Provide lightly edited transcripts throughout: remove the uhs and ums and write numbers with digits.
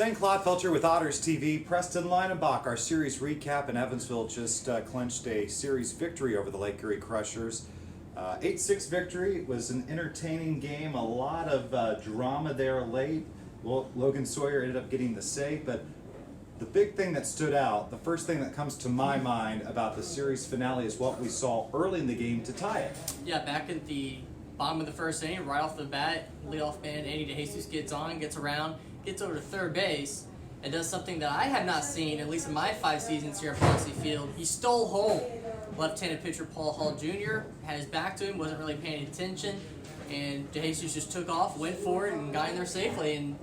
Zane Clodfelter with OttersTV. Preston, Leinenbach, our series recap in Evansville just clinched a series victory over the Lake Erie Crushers. 8-6 victory. It was an entertaining game, a lot of drama there late. Well, Logan Sawyer ended up getting the save, but the big thing that stood out, the first thing that comes to my mind about the series finale is what we saw early in the game to tie it. Yeah, back at the bottom of the first inning, right off the bat, leadoff man Eddie DeJesus gets on, gets around, gets over to third base, and does something that I have not seen, at least in my 5 seasons here at Bosse Field. He stole home. Left-handed pitcher Paul Hall Jr. had his back to him, wasn't really paying attention, and DeJesus just took off, went for it, and got in there safely. And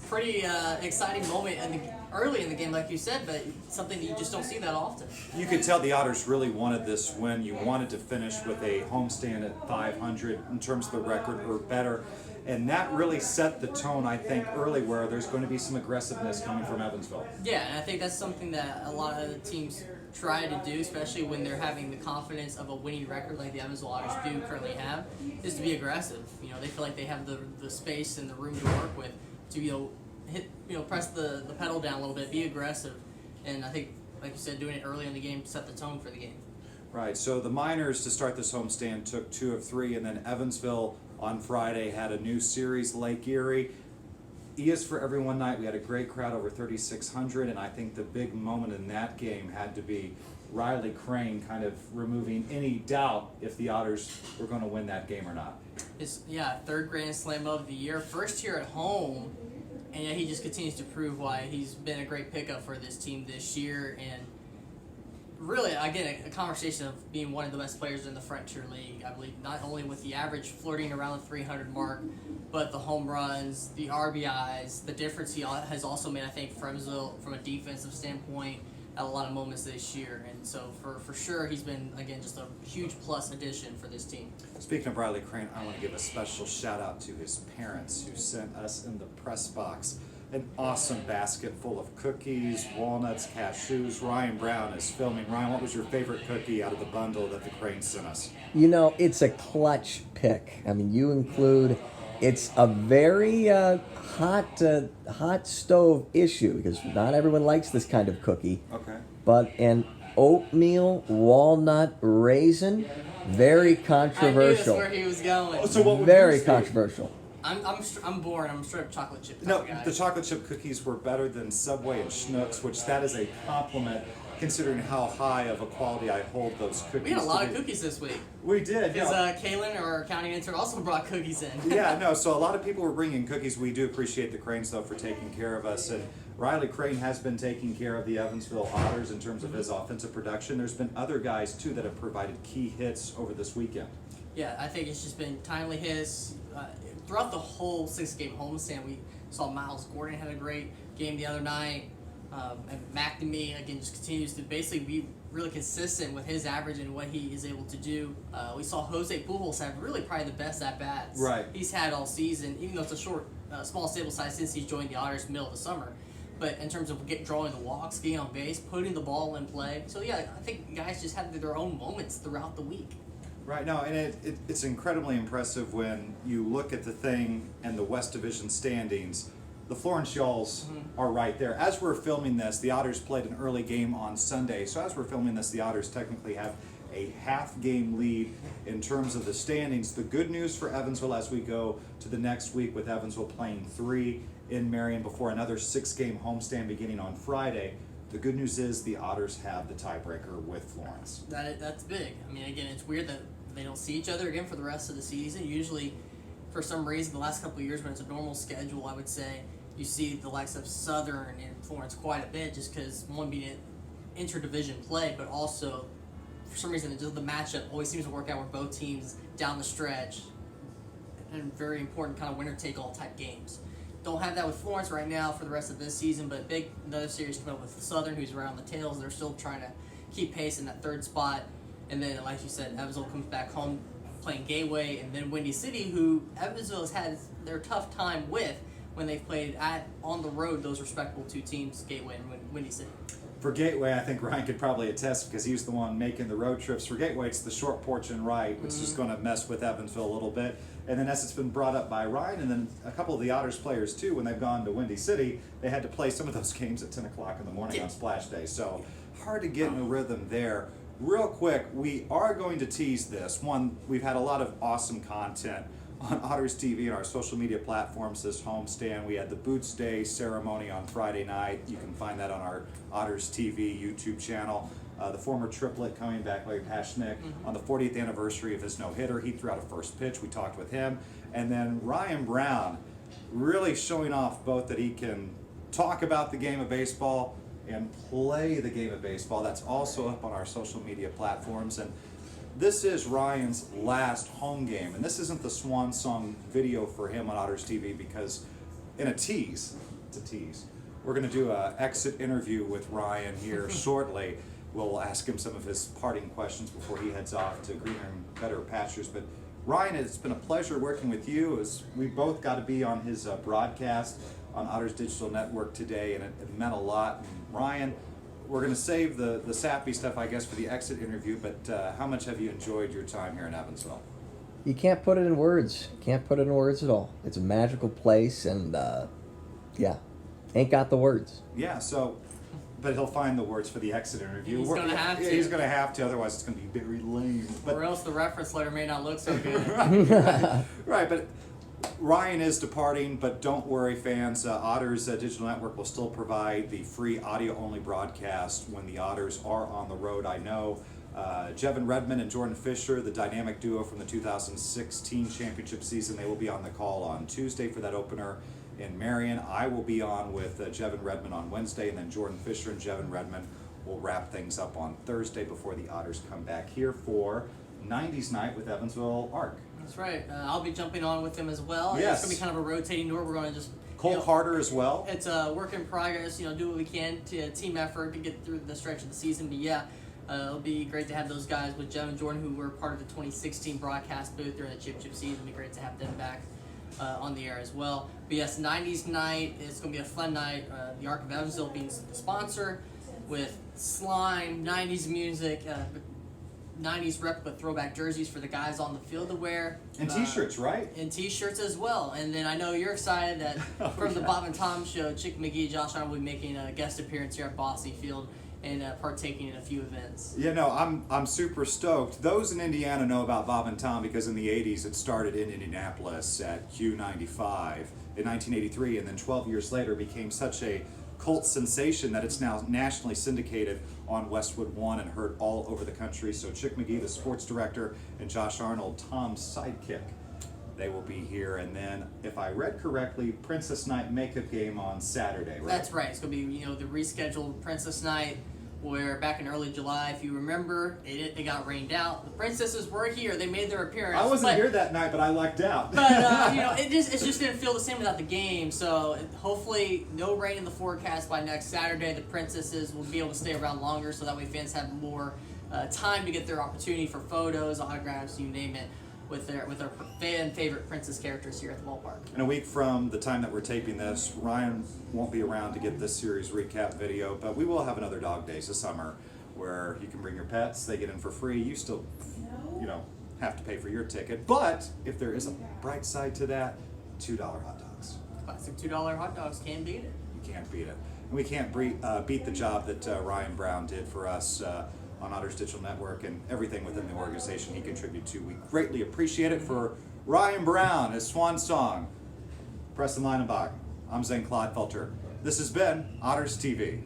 pretty exciting moment early in the game, like you said, but something that you just don't see that often. You could tell the Otters really wanted this win. You wanted to finish with a homestand at 500 in terms of the record or better. And that really set the tone, I think, early where there's going to be some aggressiveness coming from Evansville. Yeah, and I think that's something that a lot of the teams try to do, especially when they're having the confidence of a winning record like the Evansville Otters do currently have, is to be aggressive. You know, they feel like they have the space and the room to work with to, press the pedal down a little bit, be aggressive. And I think, like you said, doing it early in the game set the tone for the game. Right, so the Miners to start this homestand took 2 of 3, and then Evansville on Friday had a new series, Lake Erie. ES for every one night. We had a great crowd, over 3,600, and I think the big moment in that game had to be Riley Crane kind of removing any doubt if the Otters were going to win that game or not. His third Grand Slam of the year, first here at home, and he just continues to prove why he's been a great pickup for this team this year. And really, again, a conversation of being one of the best players in the Frontier League. I believe not only with the average flirting around the 300 mark, but the home runs, the RBIs, the difference he has also made, I think, for Evansville from a defensive standpoint at a lot of moments this year. And so for sure, he's been, again, just a huge plus addition for this team. Speaking of Riley Crane, I want to give a special shout out to his parents who sent us in the press box an awesome basket full of cookies, walnuts, cashews. Ryan Brown is filming. Ryan, what was your favorite cookie out of the bundle that the Cranes sent us? You know, it's a clutch pick. I mean, you include, it's a very hot stove issue because not everyone likes this kind of cookie. Okay. But an oatmeal walnut raisin, very controversial. I knew that's where he was going. Oh, so what would Very you say? controversial. I'm bored. I'm a straight up chocolate chip. No, guy. the chocolate chip cookies were better than Subway and Schnucks, which that is a compliment considering how high of a quality I hold those cookies. We had a lot of cookies this week. We did. Because Kaylin, our accounting intern, also brought cookies in. Yeah, no, so a lot of people were bringing cookies. We do appreciate the Cranes, though, for taking care of us. And Riley Crane has been taking care of the Evansville Otters in terms of his offensive production. There's been other guys, too, that have provided key hits over this weekend. Yeah, I think it's just been timely hits. Throughout the whole 6-game homestand, we saw Miles Gordon had a great game the other night. And McNamee, again, just continues to basically be really consistent with his average and what he is able to do. We saw Jose Pujols have really probably the best at-bats he's had all season, even though it's a small sample size since he's joined the Otters middle of the summer. But in terms of drawing the walks, getting on base, putting the ball in play. So, yeah, I think guys just have their own moments throughout the week. Right, no, and it's incredibly impressive when you look at the thing and the West Division standings. The Florence Yalls are right there. As we're filming this, the Otters played an early game on Sunday. So as we're filming this, the Otters technically have a half-game lead in terms of the standings. The good news for Evansville as we go to the next week with Evansville playing 3 in Marion before another 6-game homestand beginning on Friday. The good news is the Otters have the tiebreaker with Florence. That's big. I mean, again, it's weird that they don't see each other again for the rest of the season. Usually, for some reason, the last couple of years when it's a normal schedule, I would say, you see the likes of Southern and Florence quite a bit just because, one, being interdivision play, but also, for some reason, the matchup always seems to work out where both teams down the stretch and very important kind of winner-take-all type games. Don't have that with Florence right now for the rest of this season, but another series coming up with Southern, who's around the tails. They're still trying to keep pace in that 3rd spot. And then, like you said, Evansville comes back home playing Gateway, and then Windy City, who Evansville has had their tough time with when they've played on the road, those respectable 2 teams, Gateway and Windy City. For Gateway, I think Ryan could probably attest because he's the one making the road trips. For Gateway, it's the short porch and right, which is going to mess with Evansville a little bit. And then as it's been brought up by Ryan, and then a couple of the Otters players too, when they've gone to Windy City, they had to play some of those games at 10 o'clock in the morning on Splash Day. So hard to get in a rhythm there. Real quick, we are going to tease this. One, we've had a lot of awesome content on OttersTV and our social media platforms this homestand. We had the Boots Day ceremony on Friday night. You can find that on our OttersTV YouTube channel. The former triplet coming back, Larry Pashnick, on the 40th anniversary of his no-hitter. He threw out a first pitch. We talked with him. And then Ryan Brown really showing off both that he can talk about the game of baseball and play the game of baseball. That's also up on our social media platforms. And this is Ryan's last home game, and this isn't the swan song video for him on OttersTV because in a tease, it's a tease, we're going to do an exit interview with Ryan here shortly. We'll ask him some of his parting questions before he heads off to greener and better pastures. But Ryan, it's been a pleasure working with you as we both got to be on his broadcast on Otters Digital Network today, and it meant a lot. And Ryan, we're going to save the sappy stuff, I guess, for the exit interview, but how much have you enjoyed your time here in Evansville? You can't put it in words. Can't put it in words at all. It's a magical place, and yeah, ain't got the words. Yeah, so, but he'll find the words for the exit interview. He's going to have to. He's going to have to, otherwise it's going to be very lame. But, or else the reference letter may not look so good. right, but Ryan is departing, but don't worry, fans. Otters Digital Network will still provide the free audio-only broadcast when the Otters are on the road. I know Jevin Redmond and Jordan Fisher, the dynamic duo from the 2016 championship season, they will be on the call on Tuesday for that opener in Marion. I will be on with Jevin Redmond on Wednesday, and then Jordan Fisher and Jevin Redmond will wrap things up on Thursday before the Otters come back here for 90s night with Evansville Arc. That's right. I'll be jumping on with them as well. Yes. It's going to be kind of a rotating door. We're going to just... Cole Carter as well. It's a work in progress. Do what we can to team effort to get through the stretch of the season. But yeah, it'll be great to have those guys with Jeff and Jordan, who were part of the 2016 broadcast booth during the championship season. It'll be great to have them back on the air as well. But yes, 90s night. It's going to be a fun night. The Arc of Evansville being the sponsor with slime, 90s music, 90s replica throwback jerseys for the guys on the field to wear. And t-shirts, right? And t-shirts as well. And then I know you're excited that from the Bob and Tom show, Chick McGee, Josh Arnold will be making a guest appearance here at Bosse Field and partaking in a few events. Yeah, no, I'm super stoked. Those in Indiana know about Bob and Tom because in the 80s it started in Indianapolis at Q95 in 1983, and then 12 years later became such a cult sensation that it's now nationally syndicated on Westwood One and heard all over the country. So Chick McGee, the sports director, and Josh Arnold, Tom's sidekick, they will be here. And then, if I read correctly, Princess Night makeup game on Saturday, right? That's right. It's going to be, the rescheduled Princess Night, where back in early July, if you remember, it got rained out. The princesses were here. They made their appearance. I wasn't here that night, but I lucked out. But, it just didn't feel the same without the game. So hopefully no rain in the forecast by next Saturday. The princesses will be able to stay around longer, so that way fans have more time to get their opportunity for photos, autographs, you name it, with our fan favorite princess characters here at the ballpark. In a week from the time that we're taping this, Ryan won't be around to get this series recap video, but we will have another Dog Days this summer where you can bring your pets, they get in for free. You still, have to pay for your ticket. But if there is a bright side to that, $2 hot dogs. Classic $2 hot dogs, can't beat it. You can't beat it. And we can't beat the job that Ryan Brown did for us on Otters Digital Network and everything within the organization he contributed to. We greatly appreciate it. For Ryan Brown, his swan song, Preston Leinenbach, I'm Zane Clodfelter. This has been OttersTV.